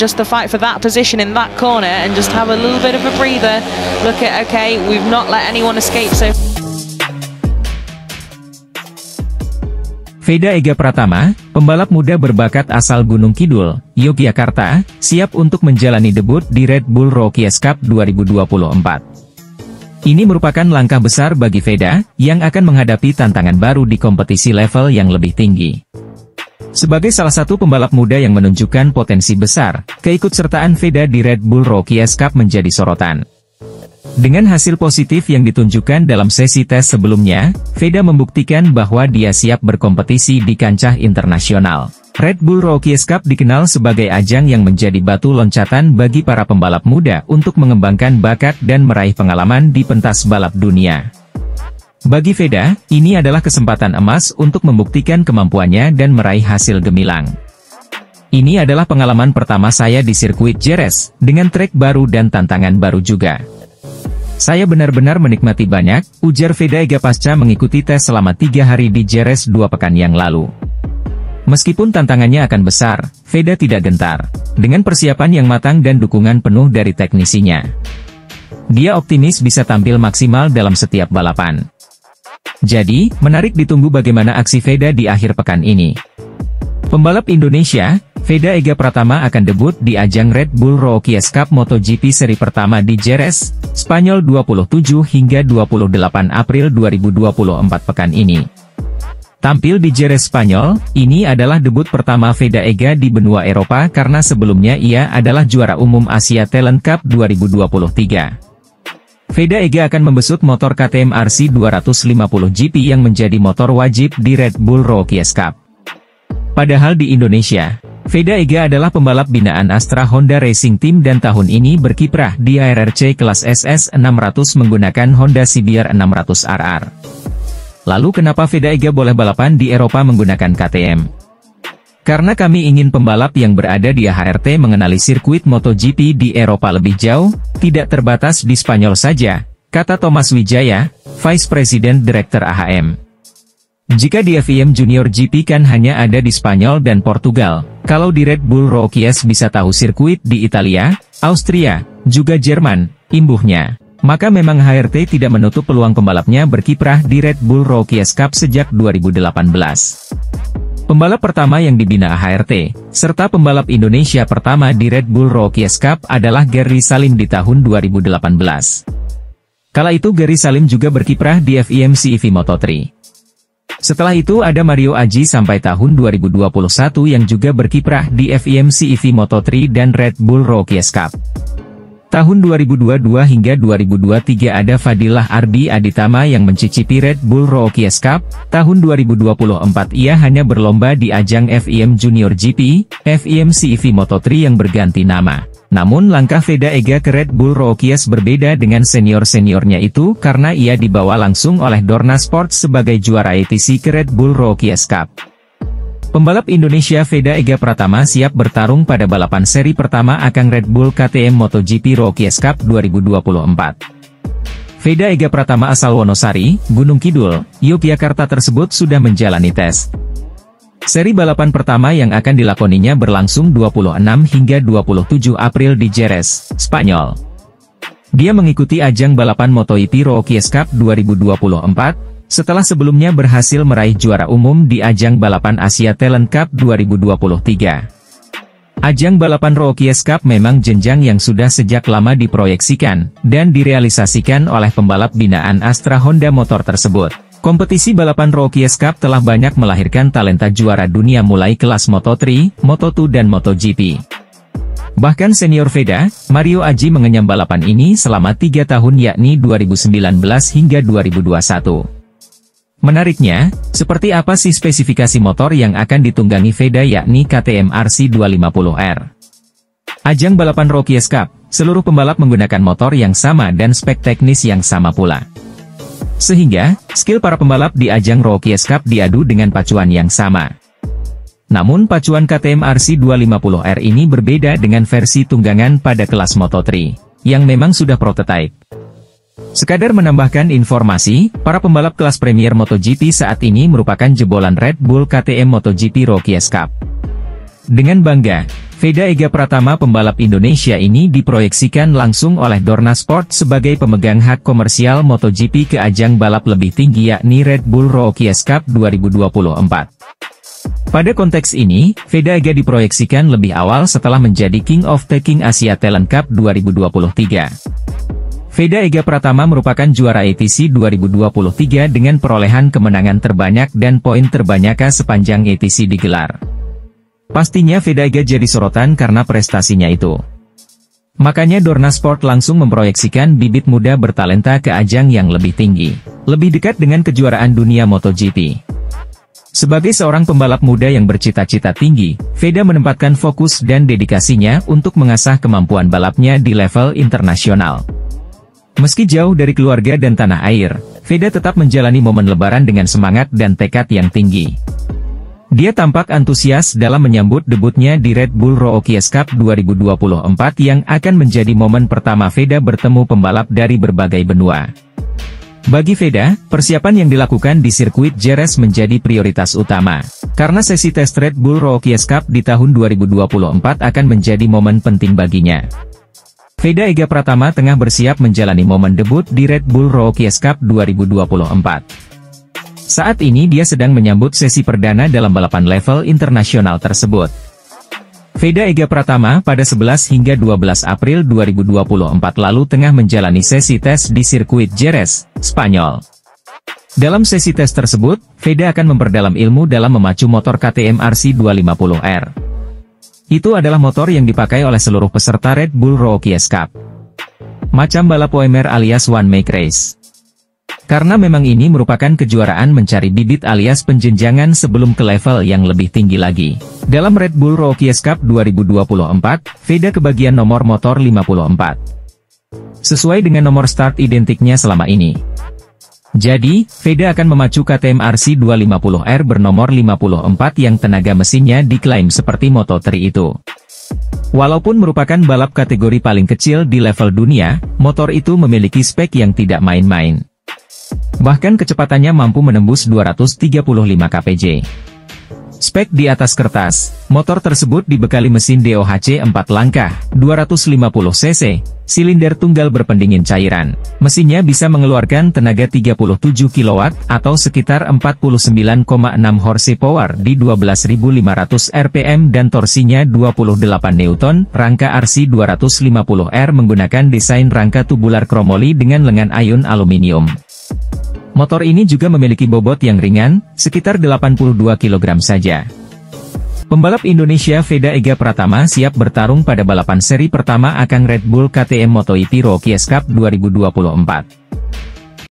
just the fight for that position in that corner and just have a little bit of a breather. Look at, okay, we've not let anyone escape so. Veda Ega Pratama, pembalap muda berbakat asal Gunung Kidul, Yogyakarta, siap untuk menjalani debut di Red Bull Rookies Cup 2024. Ini merupakan langkah besar bagi Veda, yang akan menghadapi tantangan baru di kompetisi level yang lebih tinggi. Sebagai salah satu pembalap muda yang menunjukkan potensi besar, keikutsertaan Veda di Red Bull Rookies Cup menjadi sorotan. Dengan hasil positif yang ditunjukkan dalam sesi tes sebelumnya, Veda membuktikan bahwa dia siap berkompetisi di kancah internasional. Red Bull Rookies Cup dikenal sebagai ajang yang menjadi batu loncatan bagi para pembalap muda untuk mengembangkan bakat dan meraih pengalaman di pentas balap dunia. Bagi Veda, ini adalah kesempatan emas untuk membuktikan kemampuannya dan meraih hasil gemilang. Ini adalah pengalaman pertama saya di sirkuit Jerez, dengan trek baru dan tantangan baru juga. Saya benar-benar menikmati banyak, ujar Veda Ega pasca mengikuti tes selama 3 hari di Jerez 2 pekan yang lalu. Meskipun tantangannya akan besar, Veda tidak gentar. Dengan persiapan yang matang dan dukungan penuh dari teknisinya, dia optimis bisa tampil maksimal dalam setiap balapan. Jadi, menarik ditunggu bagaimana aksi Veda di akhir pekan ini. Pembalap Indonesia, Veda Ega Pratama akan debut di ajang Red Bull Rookies Cup MotoGP seri pertama di Jerez, Spanyol 27 hingga 28 April 2024 pekan ini. Tampil di Jerez Spanyol, ini adalah debut pertama Veda Ega di benua Eropa karena sebelumnya ia adalah juara umum Asia Talent Cup 2023. Veda Ega akan membesut motor KTM RC 250 GP yang menjadi motor wajib di Red Bull Rookies Cup. Padahal di Indonesia, Veda Ega adalah pembalap binaan Astra Honda Racing Team dan tahun ini berkiprah di ARRC kelas SS 600 menggunakan Honda CBR 600 RR. Lalu kenapa Veda Ega boleh balapan di Eropa menggunakan KTM? Karena kami ingin pembalap yang berada di AHRT mengenali sirkuit MotoGP di Eropa lebih jauh, tidak terbatas di Spanyol saja, kata Thomas Wijaya, Vice President Director AHM. Jika di FIM Junior GP kan hanya ada di Spanyol dan Portugal, kalau di Red Bull Rookies bisa tahu sirkuit di Italia, Austria, juga Jerman, imbuhnya. Maka memang HRT tidak menutup peluang pembalapnya berkiprah di Red Bull Rookies Cup sejak 2018. Pembalap pertama yang dibina HRT, serta pembalap Indonesia pertama di Red Bull Rookies Cup adalah Gary Salim di tahun 2018. Kala itu Gary Salim juga berkiprah di FIM CEV Moto3. Setelah itu ada Mario Aji sampai tahun 2021 yang juga berkiprah di FIM CEV Moto3 dan Red Bull Rookies Cup. Tahun 2022 hingga 2023 ada Fadilah Arbi Aditama yang mencicipi Red Bull Rookies Cup. Tahun 2024 ia hanya berlomba di ajang FIM Junior GP, FIM CEV Moto3 yang berganti nama. Namun langkah Veda Ega ke Red Bull Rookies berbeda dengan senior-seniornya itu karena ia dibawa langsung oleh Dorna Sports sebagai juara ATC ke Red Bull Rookies Cup. Pembalap Indonesia Veda Ega Pratama siap bertarung pada balapan seri pertama ajang Red Bull KTM MotoGP Rookies Cup 2024. Veda Ega Pratama asal Wonosari, Gunung Kidul, Yogyakarta tersebut sudah menjalani tes. Seri balapan pertama yang akan dilakoninya berlangsung 26 hingga 27 April di Jerez, Spanyol. Dia mengikuti ajang balapan MotoGP Rookies Cup 2024, setelah sebelumnya berhasil meraih juara umum di ajang balapan Asia Talent Cup 2023. Ajang balapan Rookies Cup memang jenjang yang sudah sejak lama diproyeksikan, dan direalisasikan oleh pembalap binaan Astra Honda Motor tersebut. Kompetisi balapan Rookies Cup telah banyak melahirkan talenta juara dunia mulai kelas Moto3, Moto2 dan MotoGP. Bahkan senior Veda, Mario Aji mengenyam balapan ini selama 3 tahun yakni 2019 hingga 2021. Menariknya, seperti apa sih spesifikasi motor yang akan ditunggangi Veda yakni KTM RC 250R. Ajang balapan Rookies Cup, seluruh pembalap menggunakan motor yang sama dan spek teknis yang sama pula. Sehingga, skill para pembalap di ajang Rookies Cup diadu dengan pacuan yang sama. Namun pacuan KTM RC 250R ini berbeda dengan versi tunggangan pada kelas Moto3, yang memang sudah prototype. Sekadar menambahkan informasi, para pembalap kelas Premier MotoGP saat ini merupakan jebolan Red Bull KTM MotoGP Rookies Cup. Dengan bangga, Veda Ega Pratama pembalap Indonesia ini diproyeksikan langsung oleh Dorna Sport sebagai pemegang hak komersial MotoGP ke ajang balap lebih tinggi yakni Red Bull Rookies Cup 2024. Pada konteks ini, Veda Ega diproyeksikan lebih awal setelah menjadi King of the King Asia Talent Cup 2023. Veda Ega Pratama merupakan juara ATC 2023 dengan perolehan kemenangan terbanyak dan poin terbanyak sepanjang ATC digelar. Pastinya Veda Ega jadi sorotan karena prestasinya itu. Makanya Dorna Sport langsung memproyeksikan bibit muda bertalenta ke ajang yang lebih tinggi, lebih dekat dengan kejuaraan dunia MotoGP. Sebagai seorang pembalap muda yang bercita-cita tinggi, Veda menempatkan fokus dan dedikasinya untuk mengasah kemampuan balapnya di level internasional. Meski jauh dari keluarga dan tanah air, Veda tetap menjalani momen lebaran dengan semangat dan tekad yang tinggi. Dia tampak antusias dalam menyambut debutnya di Red Bull Rookies Cup 2024 yang akan menjadi momen pertama Veda bertemu pembalap dari berbagai benua. Bagi Veda, persiapan yang dilakukan di sirkuit Jerez menjadi prioritas utama, karena sesi tes Red Bull Rookies Cup di tahun 2024 akan menjadi momen penting baginya. Veda Ega Pratama tengah bersiap menjalani momen debut di Red Bull Rookies Cup 2024. Saat ini dia sedang menyambut sesi perdana dalam balapan level internasional tersebut. Veda Ega Pratama pada 11 hingga 12 April 2024 lalu tengah menjalani sesi tes di sirkuit Jerez, Spanyol. Dalam sesi tes tersebut, Veda akan memperdalam ilmu dalam memacu motor KTM RC 250R. Itu adalah motor yang dipakai oleh seluruh peserta Red Bull Rookies Cup. Macam balap OMR alias One Make Race. Karena memang ini merupakan kejuaraan mencari bibit alias penjenjangan sebelum ke level yang lebih tinggi lagi. Dalam Red Bull Rookies Cup 2024, Veda kebagian nomor motor 54. Sesuai dengan nomor start identiknya selama ini. Jadi, Veda akan memacu KTM RC 250R bernomor 54 yang tenaga mesinnya diklaim seperti Moto3 itu. Walaupun merupakan balap kategori paling kecil di level dunia, motor itu memiliki spek yang tidak main-main. Bahkan kecepatannya mampu menembus 235 kpj. Spek di atas kertas, motor tersebut dibekali mesin DOHC 4 langkah, 250 cc, silinder tunggal berpendingin cairan. Mesinnya bisa mengeluarkan tenaga 37 kW, atau sekitar 49,6 horsepower di 12.500 rpm dan torsinya 28 Newton. Rangka RC 250R menggunakan desain rangka tubular kromoli dengan lengan ayun aluminium. Motor ini juga memiliki bobot yang ringan, sekitar 82 kg saja. Pembalap Indonesia Veda Ega Pratama siap bertarung pada balapan seri pertama ajang Red Bull KTM MotoGP Rookies Cup 2024.